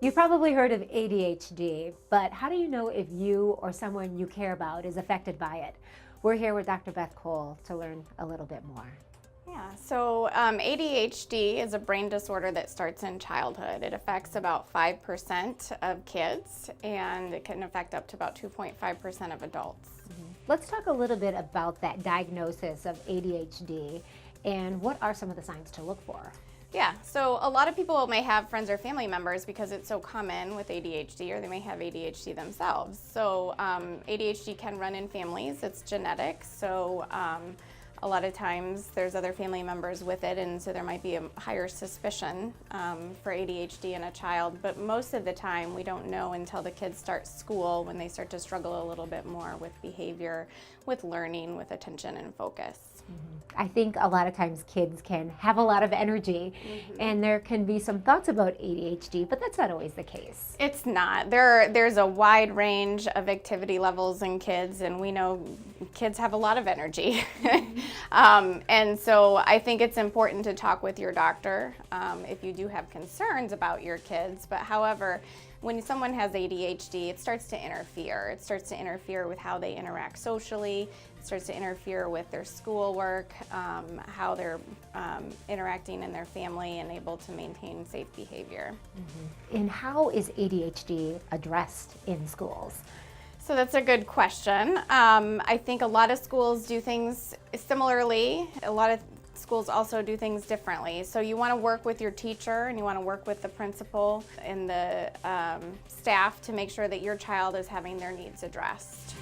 You've probably heard of ADHD, but how do you know if you or someone you care about is affected by it? We're here with Dr. Beth Kowal to learn a little bit more. Yeah, so ADHD is a brain disorder that starts in childhood. It affects about 5% of kids, and it can affect up to about 2.5% of adults. Let's talk a little bit about that diagnosis of ADHD and what are some of the signs to look for? Yeah, so a lot of people may have friends or family members because it's so common with ADHD, or they may have ADHD themselves. So ADHD can run in families, it's genetic, so a lot of times there's other family members with it, and so there might be a higher suspicion for ADHD in a child, but most of the time we don't know until the kids start school, when they start to struggle a little bit more with behavior, with learning, with attention and focus. I think a lot of times kids can have a lot of energy and there can be some thoughts about ADHD, but that's not always the case. It's not. There's a wide range of activity levels in kids, and we know kids have a lot of energy. And so I think it's important to talk with your doctor if you do have concerns about your kids. But however, when someone has ADHD, it starts to interfere. It starts to interfere with how they interact socially. It starts to interfere with their schoolwork, how they're interacting in their family, and able to maintain safe behavior. And how is ADHD addressed in schools? So that's a good question. I think a lot of schools do things similarly. A lot of schools also do things differently. So you want to work with your teacher, and you want to work with the principal and the staff to make sure that your child is having their needs addressed.